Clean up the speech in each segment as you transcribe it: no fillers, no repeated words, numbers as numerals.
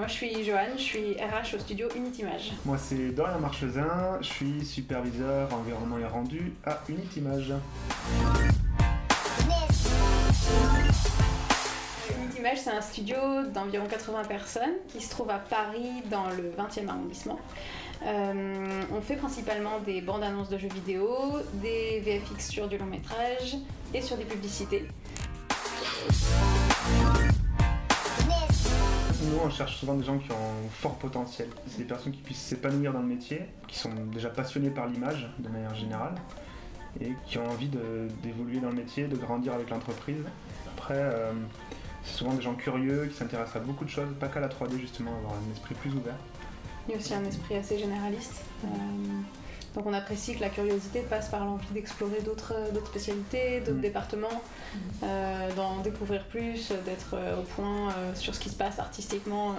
Moi je suis Joanne, je suis RH au studio Unitimage. Moi c'est Dorian Marchesin, je suis superviseur environnement et rendu à Unitimage. Unitimage, c'est un studio d'environ 80 personnes qui se trouve à Paris dans le 20e arrondissement. On fait principalement des bandes annonces de jeux vidéo, des VFX sur du long métrage et sur des publicités. Nous on cherche souvent des gens qui ont un fort potentiel. C'est des personnes qui puissent s'épanouir dans le métier, qui sont déjà passionnés par l'image de manière générale et qui ont envie d'évoluer dans le métier, de grandir avec l'entreprise. Après, c'est souvent des gens curieux qui s'intéressent à beaucoup de choses, pas qu'à la 3D justement, avoir un esprit plus ouvert. Il y a aussi un esprit assez généraliste. Donc on apprécie que la curiosité passe par l'envie d'explorer d'autres spécialités, d'autres départements, d'en découvrir plus, d'être au point sur ce qui se passe artistiquement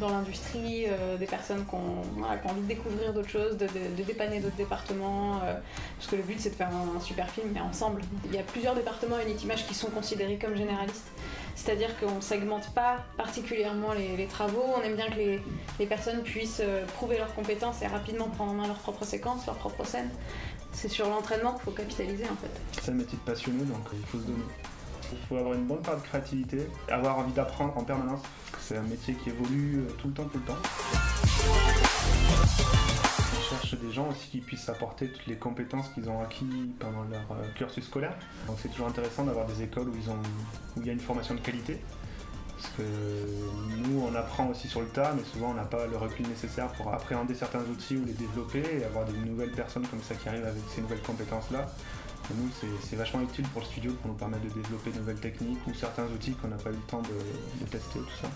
dans l'industrie, des personnes qui ont envie de découvrir d'autres choses, de dépanner d'autres départements, parce que le but c'est de faire un super film, mais ensemble. Il y a plusieurs départements Unitimage qui sont considérés comme généralistes. C'est-à-dire qu'on ne segmente pas particulièrement les travaux, on aime bien que les personnes puissent prouver leurs compétences et rapidement prendre en main leurs propres séquences, leurs propres scènes. C'est sur l'entraînement qu'il faut capitaliser en fait. C'est un métier de passionné, donc il faut se donner. Il faut avoir une bonne part de créativité, avoir envie d'apprendre en permanence, parce que c'est un métier qui évolue tout le temps. On cherche des gens aussi qui puissent apporter toutes les compétences qu'ils ont acquis pendant leur cursus scolaire. Donc c'est toujours intéressant d'avoir des écoles où il y a une formation de qualité. Parce que nous, on apprend aussi sur le tas, mais souvent on n'a pas le recul nécessaire pour appréhender certains outils ou les développer et avoir des nouvelles personnes comme ça qui arrivent avec ces nouvelles compétences-là. Et nous, c'est vachement utile pour le studio pour nous permettre de développer de nouvelles techniques ou certains outils qu'on n'a pas eu le temps de tester, tout ça.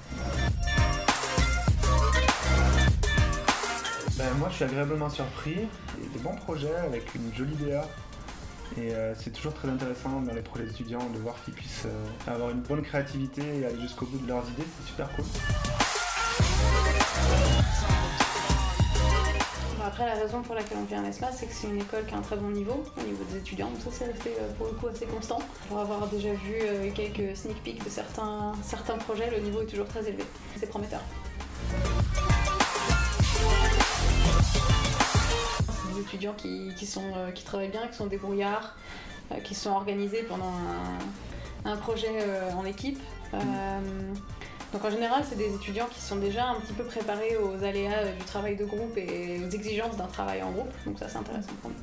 Moi je suis agréablement surpris, il y a des bons projets avec une jolie DA et c'est toujours très intéressant dans les projets étudiants de voir qu'ils puissent avoir une bonne créativité et aller jusqu'au bout de leurs idées, c'est super cool. Après la raison pour laquelle on vient à l'espace, c'est que c'est une école qui a un très bon niveau au niveau des étudiants, donc ça c'est resté pour le coup assez constant. Pour avoir déjà vu quelques sneak peeks de certains projets, le niveau est toujours très élevé, c'est prometteur. Des étudiants qui travaillent bien, qui sont débrouillards, qui se sont organisés pendant un projet en équipe. Donc en général, c'est des étudiants qui sont déjà un petit peu préparés aux aléas du travail de groupe et aux exigences d'un travail en groupe, donc ça c'est intéressant pour nous.